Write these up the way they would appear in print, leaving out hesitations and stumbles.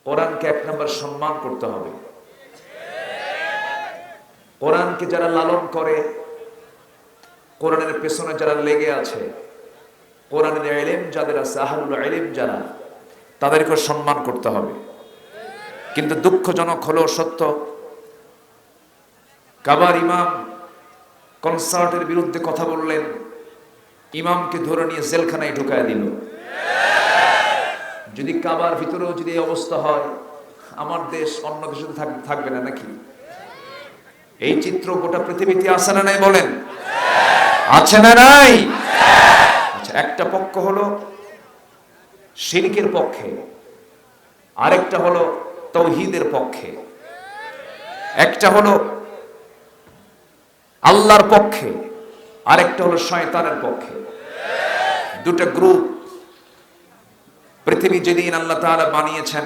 কোরআনকে এক নম্বর সম্মান করতে হবে। কোরআনকে যারা লালন করে, কোরআনের পেছনে যারা লেগে আছে, কোরআনের ইলম যাদের আছে, আহলুল ইলম যারা, তাদেরকে সম্মান করতে হবে। কিন্তু দুঃখজনক হলো সত্য, কাবার ইমাম কনসার্টের বিরুদ্ধে কথা বললেন, ইমামকে ধরে নিয়ে জেলখানায় ঢুকায় দিল। যদি কাবার ভিতরেও যদি এই অবস্থা হয়, আমার দেশ অন্য দেশে থাকবে না নাকি? এই চিত্র গোটা পৃথিবীতে আছে না নাই বলেন? আছে না নাই? আচ্ছা, একটা পক্ষ হলো শিরকের পক্ষে, আরেকটা হলো তাওহীদের পক্ষে, একটা হলো আল্লাহর পক্ষে, আরেকটা হলো শয়তানের পক্ষে। দুটো গ্রুপ। পৃথিবী যেদিন আল্লাহ তাআলা বানিয়েছেন,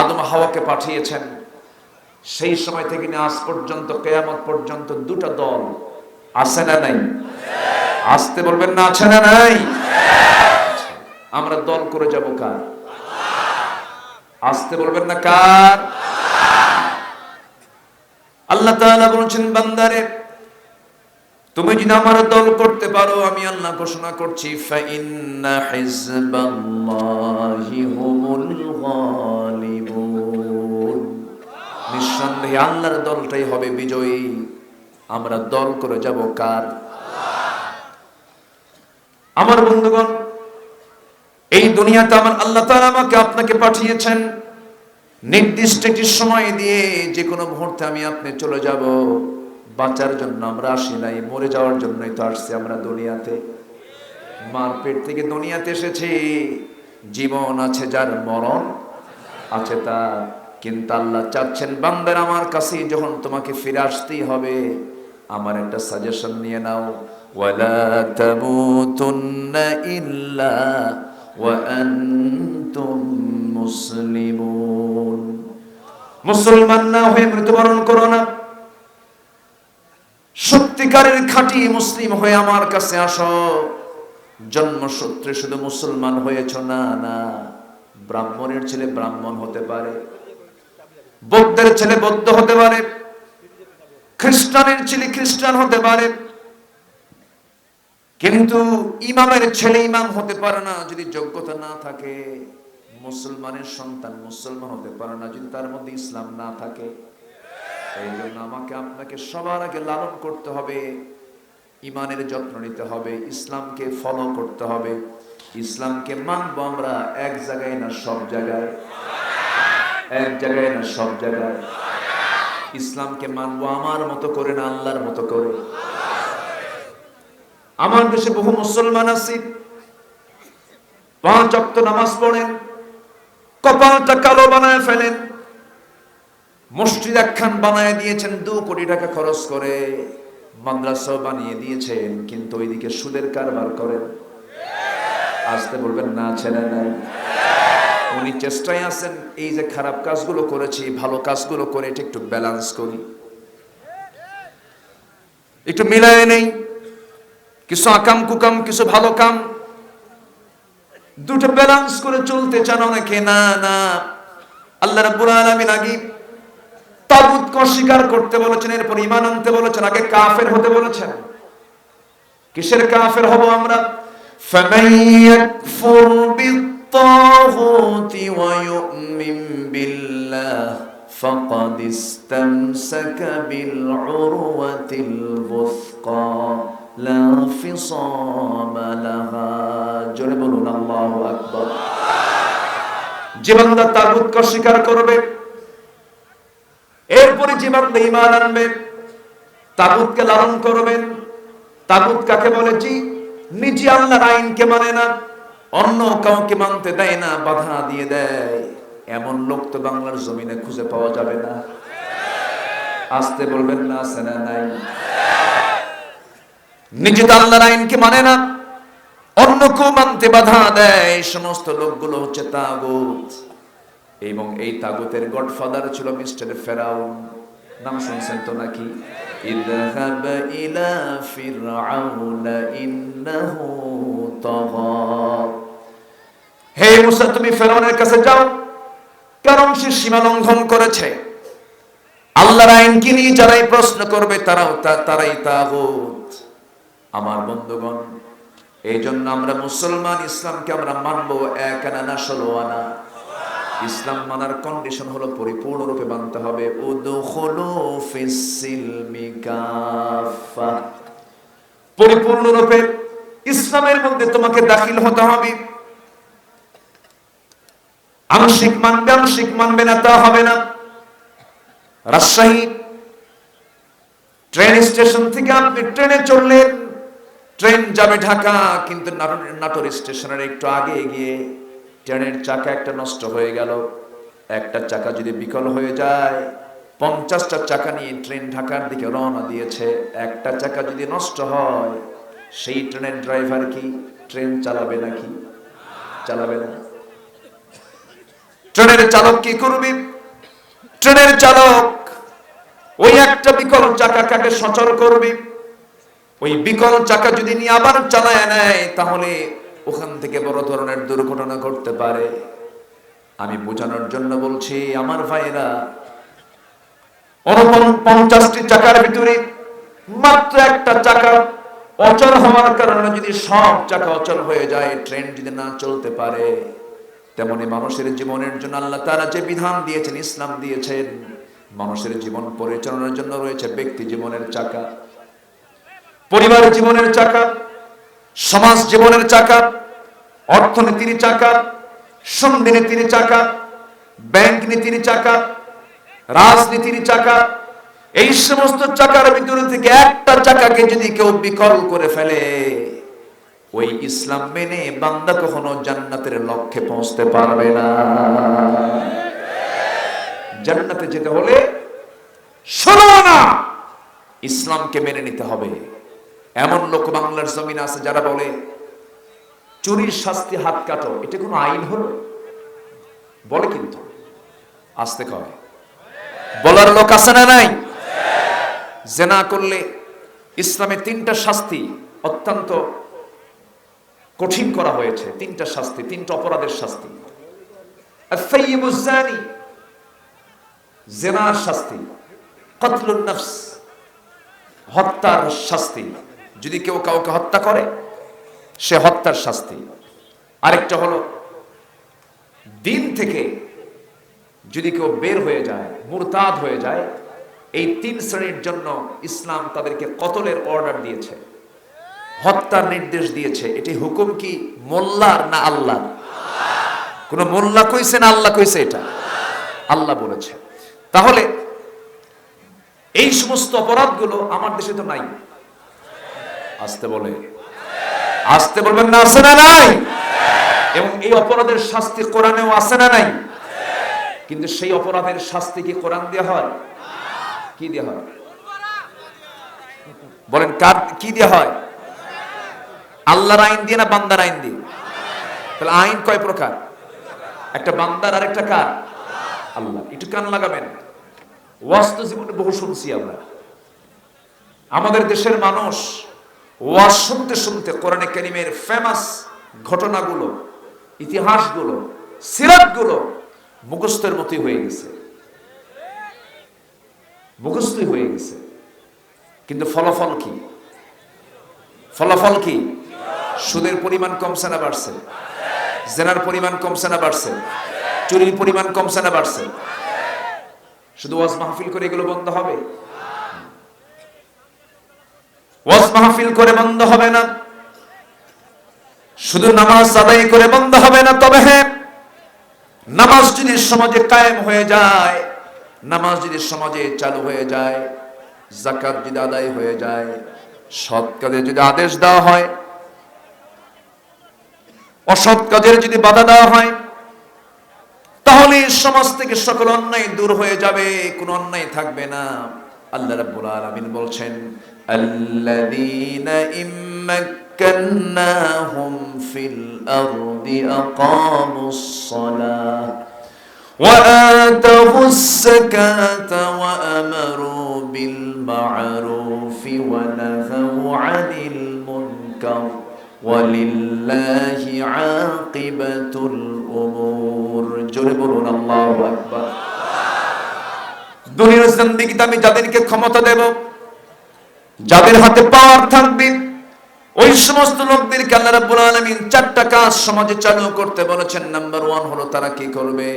আদম হাওয়াকে পাঠিয়েছেন, সেই সময় থেকে নিয়ে আজ পর্যন্ত, কিয়ামত পর্যন্ত দুটো দল আছে না নাই? আসতে বলবেন না, আছে না নাই? আমরা দল করে যাব কার? আসতে বলবেন না, কার? আল্লাহ তাআলা বলেছেন, বান্দারে তুমি যদি আমার দল করতে পারো, আমি আল্লাহ ঘোষণা করছি, ফাইন্না হিজবাল্লাহি হুমুল গালিবুন, নিঃসন্দেহে আল্লাহর দলটাই হবে বিজয়ী। আমরা দল করে যাব কার? আমার বন্ধুগণ, এই দুনিয়াতে আমার আল্লাহ তাআলা আমাকে আপনাকে পাঠিয়েছেন নির্দিষ্ট একটি সময় দিয়ে। যে কোনো মুহূর্তে আমি আপনি চলে যাব। বাঁচার জন্য আমরা আসি নাই, মরে যাওয়ার জন্যই তো আসছি আমরা দুনিয়াতে। মার পেট থেকে দুনিয়াতে এসেছি। জীবন আছে যার, মরণ আছে তার। কিন্তু আল্লাহ চাচ্ছেন, বান্দার আমার কাছে যখন তোমাকে ফিরে আসতেই হবে, আমার একটা সাজেশন নিয়ে নাও, ওয়ালা তামুতুন্না ইল্লা ওয়া আনতুম মুসলিমুন। মুসলমান না হয়ে মৃত্যুবরণ করো না। সত্যিকারের খাঁটি মুসলিম হয়ে আমার কাছে আসো। জন্মসূত্রে শুধু মুসলমান হয়েছ না, না, ব্রাহ্মণের ছেলে ব্রাহ্মণ হতে পারে, বৌদ্ধের ছেলে বৌদ্ধ হতে পারে, খ্রিস্টানের ছেলে খ্রিস্টান হতে পারে, কিন্তু ইমামের ছেলে ইমাম হতে পারে না যদি যোগ্যতা না থাকে। মুসলমানের সন্তান মুসলমান হতে পারে না যদি তার মধ্যে ইসলাম না থাকে। এই জন্য আমাকে আপনাকে সবার আগে লালন করতে হবে, ইমানের যত্ন নিতে হবে, ইসলামকে ফলো করতে হবে। ইসলামকে মানবো আমরা এক জায়গায় না সব জায়গায়, এক জায়গায় না সব জায়গায়। ইসলামকে মানবো আমার মতো করে না, আল্লাহর মতো করে। আমার দেশে বহু মুসলমান আছে, 5 ওয়াক্ত নামাজ পড়েন, কপালটা কালো বানায় ফেলেন, মসজিদ একখান বানায় দিয়েছেন 2 কোটি টাকা খরচ করে, মাদ্রাসা বানিয়ে দিয়েছেন, কিন্তু ওইদিকে সুদের কারবার করেন। আসতে বলবেন না, ছেলে নাই? উনি চেষ্টায় আছেন, এই যে খারাপ কাজগুলো করেছি, ভালো কাজগুলো করে এটা একটু ব্যালেন্স করি, একটু মিলায় নেই, কিছু আকাম কুকাম, কিছু ভালো কাম, দুটো ব্যালেন্স করে চলতে চান অনেকে। না, না, আল্লাহ রাব্বুল আলামিন আগে তাগুতকে অস্বীকার করতে বলেছেন, এরপর ঈমান আনতে বলেছেন, আগে কাফের হতে বলেছেন। কিসের কাফের হব আমরা? ফামান ইয়াকফুর বিত-তাগুতি ওয়া ইউমিন বিল্লাহ ফাকাদ ইসতামসাকা বিল উরওয়াতিল বুসকা লা ফিসামা লাহা। জোরে বলুন আল্লাহু আকবার। যে বান্দা তাগুতকে অস্বীকার করবে, এরপরে যে বান্দা ঈমান আনবে, তাগুতকে লালন করবেন। তাগুত কাকে বলে? জি, নিজে আল্লাহর আইনকে মানে না, অন্য কাউকে মানতে দেয় না, বাধা দিয়ে দেয়, এমন লোক তো বাংলার জমিনে খুঁজে পাওয়া যাবে না। আসতে বলবেন না, আছে না নাই? নিজে তো আল্লাহর আইনকে মানে না, অন্য কেউ মানতে বাধা দেয়, এই সমস্ত লোকগুলো হচ্ছে তাগুত। এবং এই তাগুতের গডফাদার ছিল মিস্টার ফেরাউন। নাম শুনছেন তো নাকি? ইযহাব ইলা ফিরআউনা ইন্নাহু তাগা। হে মুসা, তুমি ফেরাউনের কাছে যাও, কারণ সে সীমা লঙ্ঘন করেছে। আল্লাহর আইনকে নিয়ে যারাই প্রশ্ন করবে তারাই তাগুত। আমার বন্ধুগণ, এই জন্য আমরা মুসলমান, ইসলামকে আমরা মানবো এক আনা না 16 আনা। ইসলাম মানার কন্ডিশন হলো পরিপূর্ণরূপে মানতে হবে। উদখুলু ফিস সিলমি কাফা, পরিপূর্ণরূপে ইসলামের মধ্যে তোমাকে দাখিল হতে হবে। আংশিক মানবে না তা হবে না। রাজশাহী ট্রেন স্টেশন থেকে আপনি ট্রেনে চললেন, ট্রেন যাবে ঢাকা, কিন্তু নাটোর স্টেশনের একটু আগে গিয়ে ট্রেনের চাকা একটা নষ্ট হয়ে গেল। একটা চাকা যদি বিকল হয়ে যায়, 50টা চাকা নিয়ে ট্রেন ঢাকার দিকে রওনা দিয়েছে, একটা চাকা যদি নষ্ট হয়, সেই ট্রেনের ড্রাইভার কি ট্রেন চালাবে নাকি? চালাবে না। ট্রেনের চালক কি করবে? ট্রেনের চালক ওই একটা বিকল চাকাকে সচল করবে। ওই বিকল চাকা যদি নিয়ে আবার চালায় নেয়, তাহলে ওখান থেকে বড় ধরনের দুর্ঘটনা ঘটতে পারে। আমি বোঝানোর জন্য বলছি, আমার ভাইরা, 49টি চাকার ভিতরে মাত্র একটা চাকা অচল হওয়ার কারণে যদি সব চাকা অচল হয়ে যায়, ট্রেন যদি না চলতে পারে, তেমনি মানুষের জীবনের জন্য আল্লাহ তাআলা যে বিধান দিয়েছেন, ইসলাম দিয়েছেন, মানুষের জীবন পরিচালনার জন্য রয়েছে ব্যক্তি জীবনের চাকা, পরিবার জীবনের চাকা, সমাজ জীবনের চাকা, অর্থনীতির চাকা, সন্ধি নীতির চাকা, ব্যাংক নীতির চাকা, রাজনীতির চাকা। এই সমস্ত চাকার ভিতরে থেকে একটা চাকাকে যদি কেউ বিকল করে ফেলে, ওই ইসলাম মেনে বান্দা কখনো জান্নাতের লক্ষ্যে পৌঁছতে পারবে না। জান্নাতে যেতে হলে 16 আনা ইসলামকে মেনে নিতে হবে। এমন লোক বাংলার জমিন আছে যারা বলে চুরির শাস্তি হাত কাটো, এটা কোনো আইন হলো? বলে, কিন্তু আসতে কয় বলার লোক আছে না নাই? জেনা করলে ইসলামে 3টা শাস্তি অত্যন্ত কঠিন করা হয়েছে। 3টা শাস্তি, 3টা অপরাধের শাস্তি। আস-সাইয়্যিবুজ জানি, জেনার শাস্তি। কতলুন নফস, হত্যার শাস্তি। যদি কেউ কাউকে হত্যা করে, সে হত্যার শাস্তি। আরেকটা হলো দিন থেকে যদি কেউ বের হয়ে যায়, মুরতাদ হয়ে যায়, এই 3 শ্রেণীর জন্য ইসলাম তাদেরকে কতলের অর্ডার দিয়েছে, হত্যার নির্দেশ দিয়েছে। এটি হুকুম কি মোল্লার না আল্লাহ? কোন মোল্লা কইছে না আল্লাহ কইছে? এটা আল্লাহ বলেছে। তাহলে এই সমস্ত অপরাধগুলো আমার দেশে তো নাই। আসতে বলে, আসতে বলবেন না, আছে না নাই? এবং এই অপরাধের শাস্তি কোরআনেও আছে না নাই? কিন্তু সেই অপরাধের শাস্তি কি কোরআন দেয়া হয়? কি দেয়া হয়? বলেন, কার কি দেয়া হয়? আল্লাহর আইন দিয়ে না বান্দার আইন দিয়ে? তাহলে আইন কয় প্রকার? একটা বান্দার আর একটা কার? আল্লাহ। একটু কান লাগাবেন। ওয়াজ তো জীবনে বহু শুনছি আমরা। আমাদের দেশের মানুষ ওয়াজ শুনতে শুনতে কোরআনে কারীমের ফেমাস ঘটনাগুলো, ইতিহাসগুলো, সিরাতগুলো মুখস্থের মতোই হয়ে গেছে, মুখস্থই হয়ে গেছে। কিন্তু ফলাফল কি? ফলাফল কি? সুদের পরিমাণ কমছে না বাড়ছে? জেনার পরিমাণ কমছে না বাড়ছে? চুরির পরিমাণ কমছে না বাড়ছে? শুধু ওয়াজ মাহফিল করে এগুলো বন্ধ হবে? ওয়াজ মাহফিল করে বন্ধ হবে না, শুধু নামাজ আদায় করে বন্ধ হবে না। তবে হ্যাঁ, নামাজ যদি সমাজে কায়েম হয়ে যায়, নামাজ যদি সমাজে চালু হয়ে যায়, যাকাত যদি আদায় হয়ে যায়, সৎ কাজে যদি আদেশ দেওয়া হয়, অসৎ কাজের যদি বাধা দেওয়া হয়, তাহলে সমাজ থেকে সকল অন্যায় দূর হয়ে যাবে, কোনো অন্যায় থাকবে না। আল্লাহ রাব্বুল আলামিন বলছেন, আল্লাযীনা ইম্মাক্কান্নাহুম ফিল আরদি আকামুস সালাহ ওয়া আতাউস যাকাতা ওয়া আমারু বিল মা'রুফি ওয়া নাহাউ আনিল মুনকার ওয়ালিল্লাহি আকিবাতুল উমুর। জোরে বলুন আল্লাহু আকবার। দুনিয়ার জিন্দেগিতে আমি যাদেরকে ক্ষমতা দেব, যাদের হাতে পাওয়ার থাকবে, ওই সমস্ত লোকদেরকে আল্লাহ রাব্বুল আলামিন চারটা কাজ সমাজে চালু করতে বলেছেন। নাম্বার 1 হলো তারা কি করবে?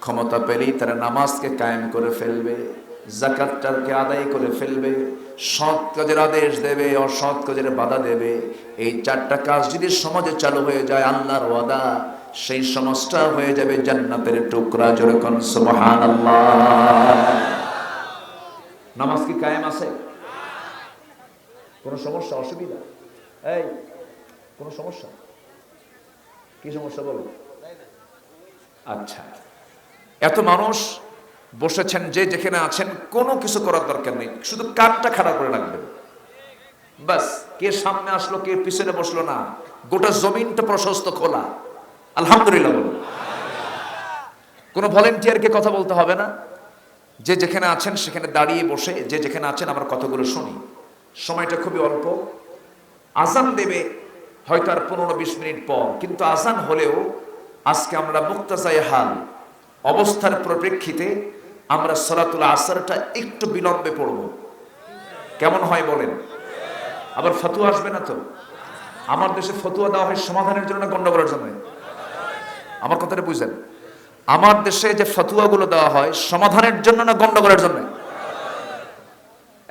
ক্ষমতা পেলেই তারা নামাজকে কায়েম করে ফেলবে, যাকাতটাকে আদায় করে ফেলবে, সৎ কাজের আদেশ দেবে, অসৎ কাজের বাধা দেবে। এই চারটা কাজ যদি সমাজে চালু হয়ে যায়, আল্লাহর ওয়াদা সেই সমাজটা হয়ে যাবে জান্নাতের টুকরা। জোরে কোন সুবহানাল্লাহ। নামাজ কি কায়েম আছে? কোনো সমস্যা, অসুবিধা? এই কোনো সমস্যা? কি সমস্যা বলো? আচ্ছা, এত মানুষ বসেছেন, যে যেখানে আছেন কোনো কিছু করার দরকার নেই, শুধু কানটা খাড়া করে রাখবেন বাস। কে সামনে আসলো, কে পিছনে বসলো না, গোটা জমিনটা প্রশস্ত খোলা। আলহামদুলিল্লাহ বলুন। কোনো ভলেন্টিয়ারকে কথা বলতে হবে না। যে যেখানে আছেন সেখানে দাঁড়িয়ে বসে যে যেখানে আছেন আমার কথাগুলো শুনি। সময়টা খুবই অল্প। আজান দেবে হয়তো আর 15-20 মিনিট পর, কিন্তু আজান হলেও আজকে আমরা মুক্তাজায়ে হাল অবস্থার পরিপ্রেক্ষিতে আমরা সালাতুল আসরটা একটু বিলম্বে পড়ব। কেমন হয় বলেন? আবার ফতোয়া আসবে না তো? আমার দেশে ফতোয়া দেওয়া হয় সমাধানের জন্য না গন্ডগোলের জন্য? আমার কথাটা বুঝেন। আমার দেশে যে ফতোয়াগুলো দেওয়া হয় সমাধানের জন্য না গন্ডগোলের জন্য?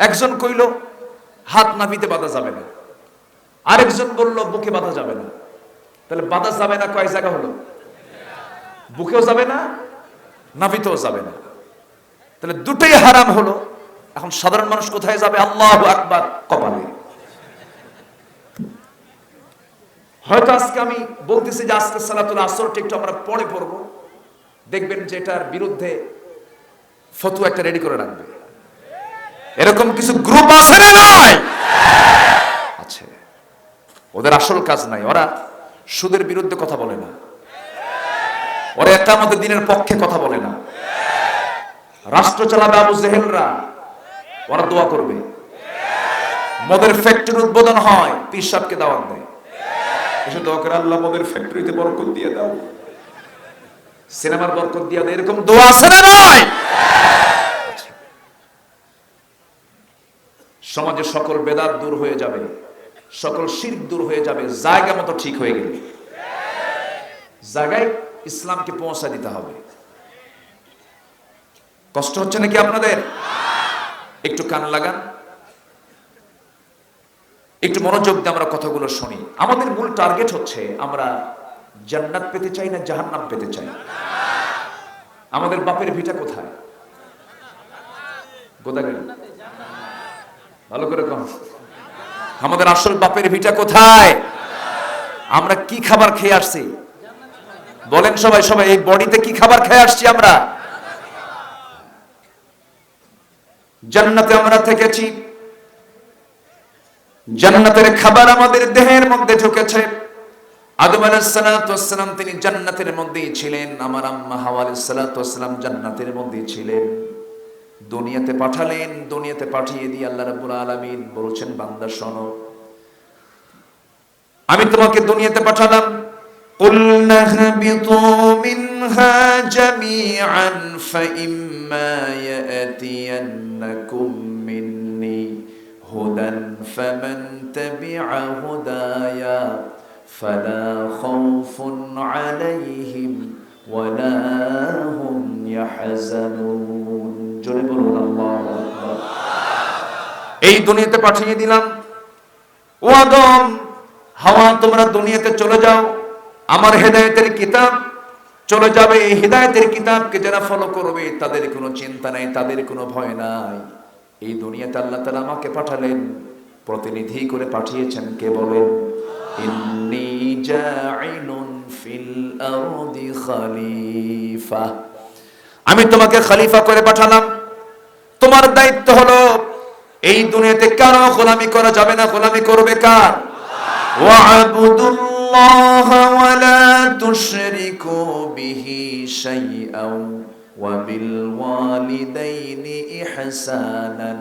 একজন কইল হাত নাভিতে বাঁধা যাবে না, আরেকজন বলল বুকে বাঁধা যাবে না। তাহলে বাঁধা যাবে না কয় জায়গা হলো? বুকেও যাবে না, নাভিতেও যাবে না। তাহলে দুটোই হারাম হলো। এখন সাধারণ মানুষ কোথায় যাবে? আল্লাহু আকবার কপালে। হয়তো আজকে আমি বলতেছি যে আজকে সালাতুল আসরটা একটু আমরা পরে পড়ব, দেখবেন যে এটার বিরুদ্ধে ফতোয়া একটা রেডি করে রাখবে। এরকম কিছু গ্রুপ আছে না নাই? আছে। ওদের আসল কাজ নাই, ওরা সুদের বিরুদ্ধে কথা বলে না, ওরা ইকামতের দিনের পক্ষে কথা বলে না। রাষ্ট্র চালাবে আবু জেহেলরা, ওরা দোয়া করবে। মদের ফ্যাক্টরি উদ্বোধন হয়, পীর সাহেবকে দাওয়াত দেয়, এসে দোয়া করে আল্লাহ মদের ফ্যাক্টরিতে বরকত দিয়ে দাও, সিনেমার বরকত দিয়ে দাও। এরকম দোয়া আছে না নাই? সমাজে সকল বেদাত দূর হয়ে যাবে, সকল শিরক দূর হয়ে যাবে, জায়গা মতো ঠিক হয়ে গেলে। জায়গায় ইসলামকে পৌঁছা দিতে হবে। কষ্ট হচ্ছে নাকি আপনাদের? একটু কান লাগান, একটু মনোযোগ দিয়ে আমরা কথাগুলো শুনি। আমাদের মূল টার্গেট হচ্ছে আমরা জান্নাত পেতে চাই না জাহান্নাম পেতে চাই? আমাদের বাপের ভিটা কোথায়? গোদাগাড়ি। ভালো করে কম। আমাদের আসল বাপের ভিটা কোথায়? আমরা কি খাবার খেয়ে আসছি বলেন সবাই? সবাই এই বডিতে কি খাবার খেয়ে আসছি আমরা? জান্নাতে আমরা থেকেছি, জান্নাতের খাবার আমাদের দেহের মধ্যে ঢুকেছে। আদম আলাইহিস সালাতু ওয়াস সালাম তিনি জান্নাতের মধ্যেই ছিলেন, আমার আম্মা হাওয়া আলাইহিস সালাতু ওয়াস সালাম জান্নাতের মধ্যেই ছিলেন। দুনিয়াতে পাঠালেন, দুনিয়াতে পাঠিয়ে দিয়ে আল্লাহ রাব্বুল আলামিন বলছেন, বান্দা শোনো, আমি তোমাকে দুনিয়াতে পাঠালাম। قُلْنَا اهْبِطُوا مِنْهَا جَمِيعًا فَإِمَّا يَأْتِيَنَّكُم مِّنِّي هُدًى فَمَن تَبِعَ هُدَايَ فَلَا خَوْفٌ عَلَيْهِمْ وَلَا هُمْ يَحْزَنُونَ। জোরে বলুন আল্লাহু আকবার। এই দুনিয়াতে পাঠিয়ে দিলাম, ও আদম হাওয়া তোমরা দুনিয়াতে চলে যাও, আমার হেদায়েতের কিতাব চলে যাবে। এই হেদায়েতের কিতাবকে যারা ফলো করবে তাদের কোনো চিন্তা নাই, তাদের কোনো ভয় নাই। এই দুনিয়াতে আল্লাহ তাআলা আমাকে পাঠালেন, প্রতিনিধি করে পাঠিয়েছেন। কে বলেন? ইন্নী জাইলুন ফিল আরদি খলিফা। আমি তোমাকে খলিফা করে পাঠালাম। তোমার দায়িত্ব হলো এই দুনিয়াতে কারো গোলামি করা যাবে না। গোলামি করবে কার? ওয়া'বুদুল্লাহ ওয়া লা তুশরিকু বিহি শাইআন ওয়া বিল ওয়ালিদাইনি ইহসানান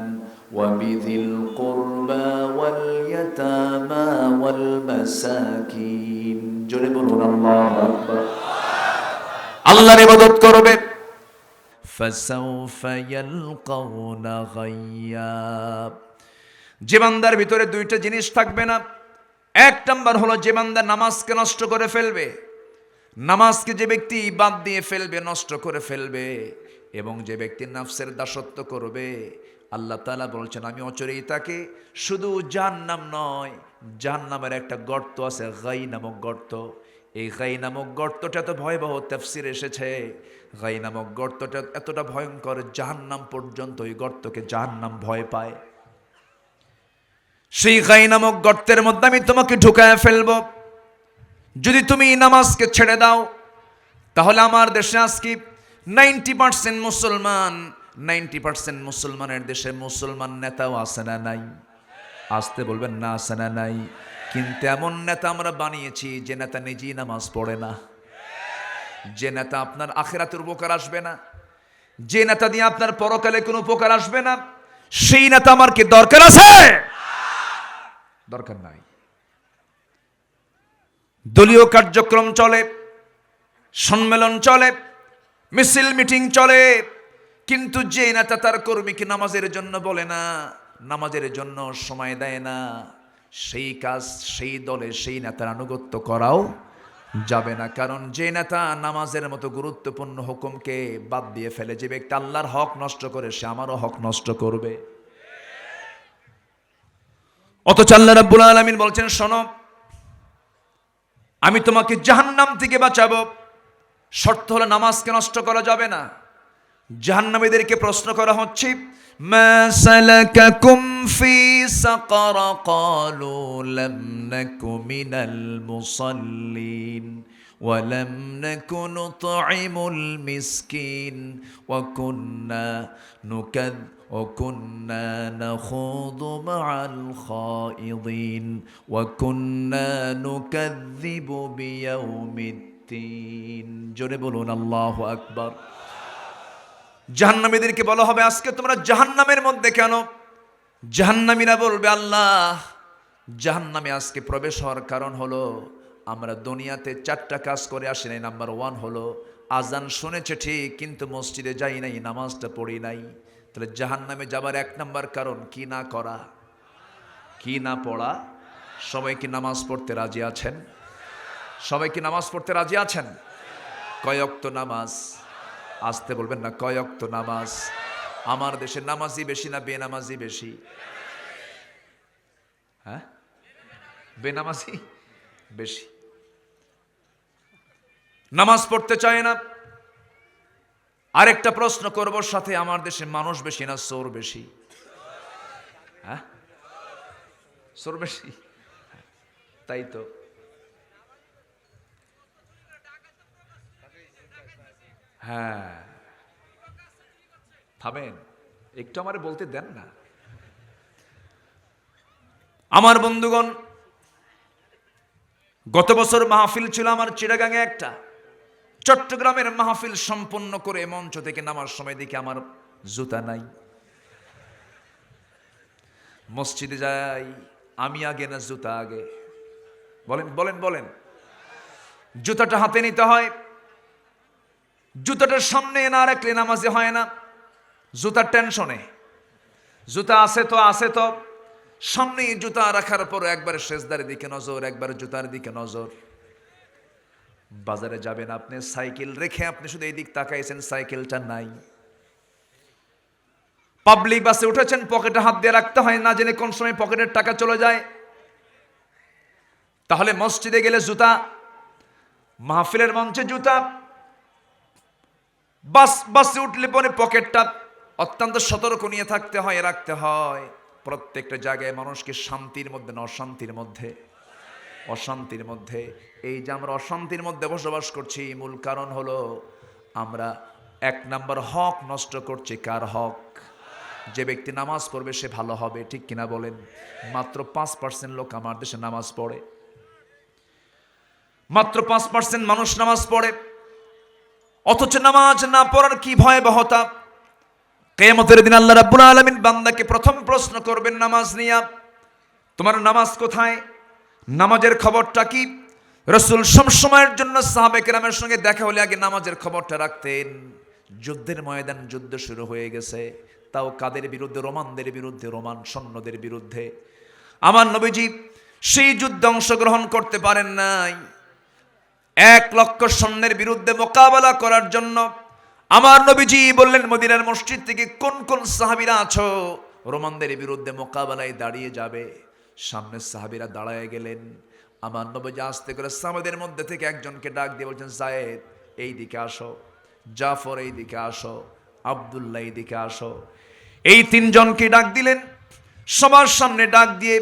ওয়া বিযিল কুরবা ওয়াল ইয়াতামা ওয়াল মাসাকিন। জোরে বলুন আল্লাহু আকবার। আল্লাহর ইবাদত করবে। فسوف يلقون غيا। যে বান্দার ভিতরে দুইটা জিনিস থাকবে না, এক নাম্বার হলো যে বান্দা নামাজকে নষ্ট করে ফেলবে, নামাজকে যে ব্যক্তি বাদ দিয়ে ফেলবে, নষ্ট করে ফেলবে, এবং যে ব্যক্তি নফসের দাসত্ব করবে, আল্লাহ তাআলা বলছেন আমি অচিরেই তাকে শুধু জাহান্নাম নয়, জাহান্নামের একটা গর্ত আছে, গাই নামক গর্ত। এই গাই নামক গর্তটা এত ভয়াবহ, তাফসীরে এসেছে গাই নামক গর্তটা এতটা ভয়ঙ্কর, জাহান্নাম পর্যন্ত এই গর্তকে জাহান্নাম ভয় পায়। সেই গাই নামক গর্তের মধ্যে আমি তোমাকে ঢুকায় ফেলবো যদি তুমি নামাজকে ছেড়ে দাও। তাহলে আমার দেশে আজকে 90% মুসলমান, 90% মুসলমানের দেশে মুসলমান নেতাও আছে না নাই? আসতে বলবেন না, আছে না নাই? কিন্তু এমন নেতা আমরা বানিয়েছি যে নেতা নিজেই নামাজ পড়ে না, যে নেতা আপনার আখিরাতের উপকার আসবে না, যে নেতা দিয়ে আপনার পরকালে কোনো উপকার আসবে না, সেই নেতা আমার কি দরকার আছে? দরকার নাই। দলীয় কার্যক্রম চলে, সম্মেলন চলে, মিছিল মিটিং চলে, কিন্তু যে নেতা তার কর্মীকে নামাজের জন্য বলে না, নামাজের জন্য সময় দেয় না, সেই কাজ, সেই দলে সেই নেতার আনুগত্য করাও যাবে না। কারণ যে নেতা নামাজের মতো গুরুত্বপূর্ণ হুকুমকে বাদ দিয়ে ফেলে, যে ব্যক্তি আল্লাহর হক নষ্ট করে, সে আমারও হক নষ্ট করবে। অথচ আল্লাহ রাব্বুল আলামিন বলছেন শোনো, আমি তোমাকে জাহান্নাম থেকে বাঁচাবো, শর্ত হলো নামাজকে নষ্ট করা যাবে না। জাহান্নামীদেরকে প্রশ্ন করা হচ্ছে মা সালাকাকুম ফি সাকার ক্বালু লাম নাকু মিনাল মুসাল্লিন ওয়া লাম নাকু নুতঈমুল মিসকিন ওয়া কুন্না নাখুযু মা'আল খায়িদিন ওয়া কুন্না নুকাযযিবু বিয়াউমিদ্দিন। জোরে বলুন আল্লাহু আকবার। জাহান্নামীদেরকে বলা হবে আজকে তোমরা জাহান্নামের মধ্যে কেন? জাহান্নামীরা বলবে আল্লাহ, জাহান্নামে আজকে প্রবেশ হওয়ার কারণ হলো আমরা দুনিয়াতে 4টা কাজ করে আসি নাই। নাম্বার 1 হলো আজান শুনেছে ঠিক, কিন্তু মসজিদে যাই নাই, নামাজটা পড়ি নাই। তাহলে জাহান্নামে যাবার 1 নাম্বার কারণ কি না করা, কি না পড়া। সবাই কি নামাজ পড়তে রাজি আছেন? সবাই কি নামাজ পড়তে রাজি আছেন? কয় ওয়াক্ত নামাজ? আসতে বলবেন না, কয় ওয়াক্ত নামাজ? আমার দেশে নামাজি বেশি না বেনামাজি বেশি? হ্যাঁ, বেনামাজি বেশি। নামাজ পড়তে চায় না। আরেকটা প্রশ্ন করব সাথে, আমার দেশে মানুষ বেশি না চোর বেশি? হ্যাঁ, চোর বেশি। তাই তো। হ্যাঁ, থামেন একটু, আমারে বলতে দেন না। আমার বন্ধুগণ, গত বছর মাহফিল ছিল আমার চিটাগাঙে একটা। চট্টগ্রামের মাহফিল সম্পন্ন করে মঞ্চ থেকে নামার সময় দেখি আমার জুতা নাই। মসজিদে যাই, আমি আগে না জুতা আগে? বলেন বলেন বলেন। জুতাটা হাতে নিতে হয়, জুতাটার সামনে না রাখলে নামাজে হয় না। জুতার টেনশনে, জুতা আছে তো আছে তো, সামনে জুতা রাখার পর একবার সেজদার দিকে নজর, একবার জুতার দিকে নজর। বাজারে যাবেন আপনি, সাইকেল রেখে আপনি শুধু এই দিক তাকাইছেন, সাইকেলটা নাই। পাবলিক বাসে উঠেছেন, পকেটে হাত দিয়ে রাখতে হয়, না জেনে কোন সময় পকেটের টাকা চলে যায়। তাহলে মসজিদে গেলে জুতা, মাহফিলের মঞ্চে জুতা, বাসে উঠলে পরে পকেটটা অত্যন্ত সতর্ক নিয়ে থাকতে হয়, রাখতে হয়। প্রত্যেকটা জায়গায় মানুষকে শান্তির মধ্যে না অশান্তির মধ্যে, অশান্তির মধ্যে। এই যে আমরা অশান্তির মধ্যে বসবাস করছি, মূল কারণ হলো আমরা 1 নাম্বার হক নষ্ট করছি। কার হক? যে ব্যক্তি নামাজ পড়বে সে ভালো হবে, ঠিক কিনা বলেন? মাত্র 5% লোক আমার দেশে নামাজ পড়ে, মাত্র 5% মানুষ নামাজ পড়ে। অথচ নামাজ না পড়ার কি ভয়াবহতা! কিয়ামতের দিন আল্লাহ রাব্বুল আলামিন বান্দাকে প্রথম প্রশ্ন করবেন নামাজ নিয়ে, তোমার নামাজ কোথায়? নামাজের খবরটা কি? রাসূল সবসময়ের জন্য সাহাবে কেরামের সঙ্গে দেখা হলে আগে নামাজের খবরটা রাখতেন। যুদ্ধের ময়দান, যুদ্ধ শুরু হয়ে গেছে, তাও কাদের বিরুদ্ধে? রোমানদের বিরুদ্ধে, রোমান সৈন্যদের বিরুদ্ধে। আমার নবীজি সেই যুদ্ধে অংশগ্রহণ করতে পারেন নাই। 1,00,000 সৈন্যের বিরুদ্ধে মোকাবেলা করার জন্য আমার নবীজি বললেন, মদিনার মসজিদ থেকে কোন কোন সাহাবীরা আছো রোমানদের বিরুদ্ধে মোকাবেলায় দাঁড়িয়ে যাবে? সামনে সাহাবীরা দাঁড়ায় গেলেন। আমার নবীজি আস্তে করে সাহাবাদের মধ্যে থেকে একজনকে ডাক দিয়ে বলছেন, যায়েদ এই দিকে আসো, জাফর এই দিকে আসো, আব্দুল্লাহ এই দিকে আসো। এই তিনজনকে ডাক দিলেন। সবার সামনে ডাক দিয়ে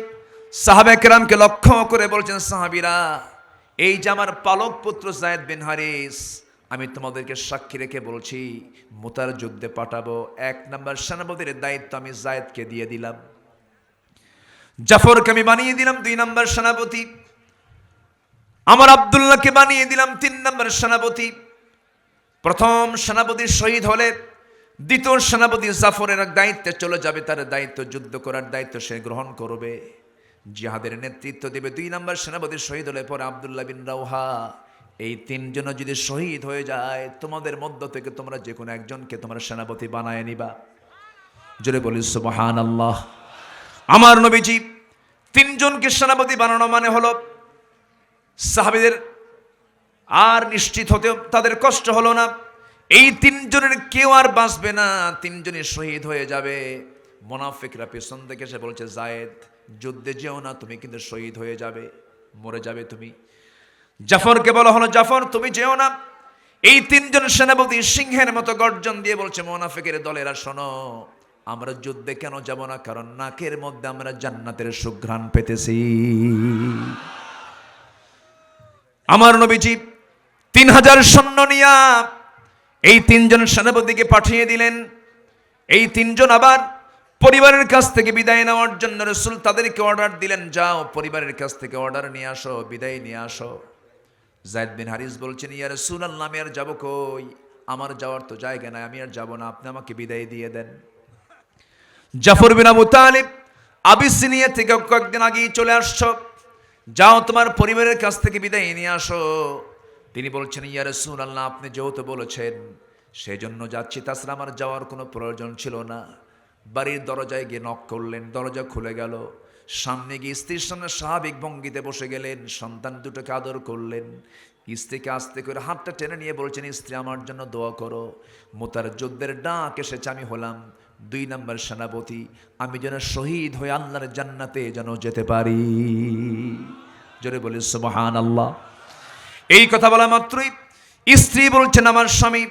সাহাবে কেরামকে লক্ষ্য করে বলছেন, সাহাবীরা, এই যে আমার পালক পুত্র যায়েদ বিন হারিস, আমি তোমাদেরকে সাক্ষী রেখে বলছি, মুতার যুদ্ধে পাঠাবো। 1 নম্বর সেনাপতির দায়িত্ব আমি যায়েদকে দিয়ে দিলাম, জাফরকে আমি বানিয়ে দিলাম 2 নম্বর সেনাপতি, আমার আব্দুল্লাহকে বানিয়ে দিলাম 3 নম্বর সেনাপতি। প্রথম সেনাপতি শহীদ হলে দ্বিতীয় সেনাপতি জাফরের দায়িত্বে চলে যাবে, তার দায়িত্ব যুদ্ধ করার দায়িত্ব সে গ্রহণ করবে, জিহাদের নেতৃত্ব দেবে। 2 নম্বর সেনাপতি শহীদ হলে পরে আব্দুল্লাহ বিন রাওহা। এই 3 জন যদি শহীদ হয়ে যায়, তোমাদের মধ্য থেকে তোমরা যে কোনো একজনকে তোমরা সেনাপতি বানায় নিবা। জোরে বলি সুবহানাল্লাহ। আমার নবীজি 3 জনকে সেনাপতি বানানো মানে হলো সাহাবীদের আর নিশ্চিত হতে তাদের কষ্ট হলো না। এই 3 জনের কেউ আর বাঁচবে না, 3 জনই শহীদ হয়ে যাবে। মুনাফিকরা পেছন থেকে এসে বলছে, যায়েদ যুদ্ধে যেও না, তুমি কিন্তু শহীদ হয়ে যাবে, মরে যাবে তুমি। জাফরকে বলা হলো, জাফর তুমি যেও না। এই 3 জন সেনাপতি সিংহের মতো গর্জন দিয়ে বলছে, মুনাফিকের দলেরা শোনো, আমরা যুদ্ধে কেন যাব না? কারণ নাকের মধ্যে আমরা জান্নাতের সুঘ্রাণ পেতেছি। আমার নবীজি 3000 সৈন্য নিয়া এই 3 জন সেনাপতিকে পাঠিয়ে দিলেন। এই 3 জন আবার পরিবারের কাছ থেকে বিদায় নেওয়ার জন্য রাসূল তাদেরকে অর্ডার দিলেন, যাও পরিবারের কাছ থেকে অর্ডার নিয়ে আসো, বিদায় নিয়ে আসো। যায়েদ বিন হারিস বলছেন, ইয়া রাসূলুল্লাহ, আমি আর যাব কই? আমার যাওয়ার তো জায়গা নাই, আমি আর যাব না, আপনি আমাকে বিদায় দিয়ে দেন। জাফর বিন আবু তালিব আবিসিনিয়া থেকে কয়েকদিন আগেই চলে আসছো, যাও তোমার পরিবারের কাছ থেকে বিদায় নিয়ে আসো। তিনি বলছেন, ইয়া রাসূলুল্লাহ, আপনি যেহেতু বলেছেন সেই জন্য যাচ্ছি, তাছাড়া আমার যাওয়ার কোনো প্রয়োজন ছিল না। বাড়ির দরজায় গিয়ে নক করলেন, দরজা খুলে গেল। সামনে গিয়ে স্ত্রীর সামনে স্বাভাবিক ভঙ্গিতে বসে গেলেন, সন্তান দুটোকে আদর করলেন। স্ত্রীকে আস্তে করে হাতটা টেনে নিয়ে বলছেন, স্ত্রী আমার জন্য দোয়া করো, মুতার যুদ্ধের ডাক এসেছে, আমি হলাম 2 নম্বর সেনাপতি, আমি যেন শহীদ হয়ে আল্লাহর জান্নাতে যেন যেতে পারি। জোরে বলি সুবহানাল্লাহ। এই কথা বলা মাত্রই স্ত্রী বলছেন, আমার স্বামী,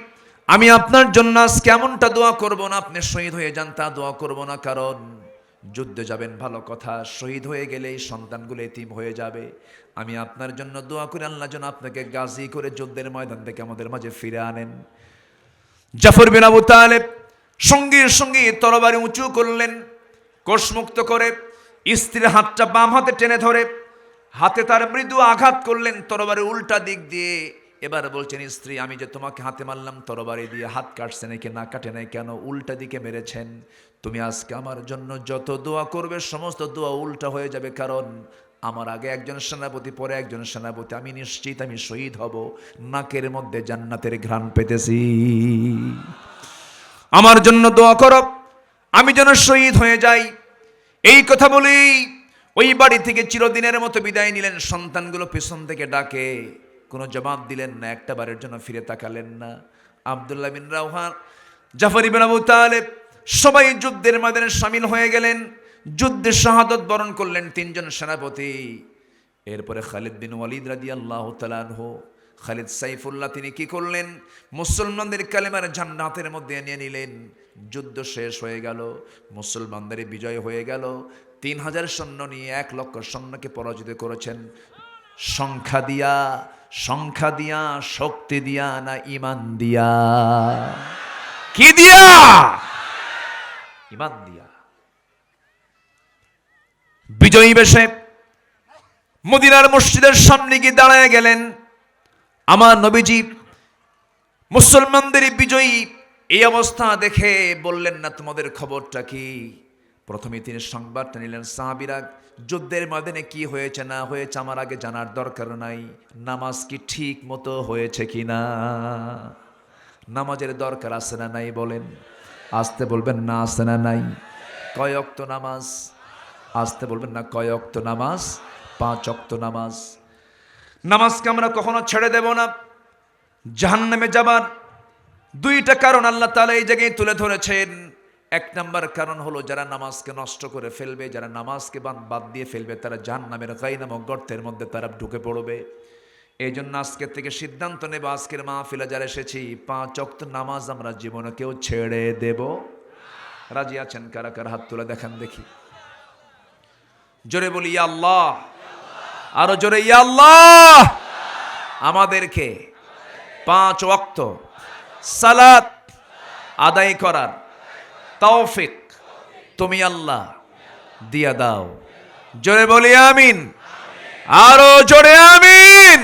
আমি আপনার জন্য আজকে এমনটা দোয়া করব না, আপনি শহীদ হয়ে যান তা দোয়া করব না, কারণ যুদ্ধে যাবেন ভালো কথা, শহীদ হয়ে গেলে এই সন্তানগুলো এতিম হয়ে যাবে। আমি আপনার জন্য দোয়া করি, আল্লাহ যেন আপনাকে গাজী করে যুদ্ধের ময়দান থেকে আমাদের মাঝে ফিরে আনেন। জাফর বিন আবু তালেব সঙ্গে সঙ্গে তরবারি উঁচু করলেন, কোষমুক্ত করে স্ত্রীর হাতটা বাম হাতে টেনে ধরে হাতে তার মৃদু আঘাত করলেন তরবারি উল্টা দিক দিয়ে। এবার বলছেন, স্ত্রী, আমি যে তোমাকে হাতে মারলাম তরবারি দিয়ে, হাত কাটছে নাকি না কাটে নাই কেন? উল্টা দিকে মেরেছেন। তুমি আজকে আমার জন্য যত দোয়া করবে সমস্ত দোয়া উল্টা হয়ে যাবে, কারণ আমার আগে একজন সেনাপতি, পরে একজন সেনাপতি, আমি নিশ্চিত আমি শহীদ হব, নাকের মধ্যে জান্নাতের ঘ্রাণ পেতেছি। আমার জন্য দোয়া করো, আমি যেন শহীদ হয়ে যাই। এই কথা বলেই ওই বাড়ি থেকে চিরদিনের মতো বিদায় নিলেন। সন্তানগুলো পেছন থেকে ডাকে, কোনো জবাব দিলেন না, একটা বারের জন্য ফিরে তাকালেন না। আব্দুল্লাহ বিন রাওহা, জাফর ইবনে আবু তালেব সবাই যুদ্ধের ময়দানে শামিল হয়ে গেলেন, যুদ্ধে শাহাদত বরণ করলেন 3 জন সেনাপতি। এরপরে খালিদ বিন ওয়ালিদ রাদিয়াল্লাহু তাআলা আনহু, খালিদ সাইফুল্লাহ, তিনি কি করলেন? মুসলমানদের কালেমার ঝান্ডা হাতের মধ্যে নিয়ে নিলেন। যুদ্ধ শেষ হয়ে গেল, মুসলমানদের বিজয় হয়ে গেল। 3000 সৈন্য নিয়ে 1,00,000 সৈন্যকে পরাজিত করেছেন। সংখ্যা দিয়া, শক্তি দিয়া না ঈমান দিয়া? কি দিয়া? ঈমান দিয়া। বিজয়ী বেশে মদিনার মসজিদের সামনে গিয়ে দাঁড়ায় গেলেন। আমার নবীজি মুসলমানদের বিজয়ী এই অবস্থা দেখে বললেন না, তোমাদের খবরটা কি? প্রথমে তিনি সংবাদটা নিলেন, সাহাবীরা যুদ্ধের ময়দানে কি হয়েছে না হয়েছে আমার আগে জানার দরকার নাই, নামাজ কি ঠিক মতো হয়েছে কি না, নামাজের দরকার আছে না নাই বলেন, আসতে বলবেন না আছে না নাই, কয় ওয়াক্ত নামাজ, আসতে বলবেন না কয় ওয়াক্ত নামাজ, 5 ওয়াক্ত নামাজ। নামাজকে আমরা কখনো ছেড়ে দেব না। জাহান্নামে যাবার 2টা কারণ আল্লাহ তাআলা এই জায়গায় তুলে ধরেছেন। 1 নাম্বার কারণ হলো যারা নামাজকে নষ্ট করে ফেলবে, যারা নামাজকে বাদ দিয়ে ফেলবে, তারা জাহান্নামের গাই নামক গর্তের মধ্যে তারা ঢুকে পড়বে। এই জন্য আজকের থেকে সিদ্ধান্ত নেব, আজকের মাহফিলে যারা এসেছি 5 ওয়াক্ত নামাজ আমরা জীবনে কেউ ছেড়ে দেব। রাজি আছেন কারা কারা? হাত তুলে দেখান দেখি। জোরে বলি ইয়া আল্লাহ, আরো জোরে ইয়া আল্লাহ। আমাদেরকে 5 ওয়াক্ত সালাত আদায় করার তৌফিক তুমি আল্লাহ দিয়া দাও। জোরে বলি আমিন, আরো জোরে আমিন।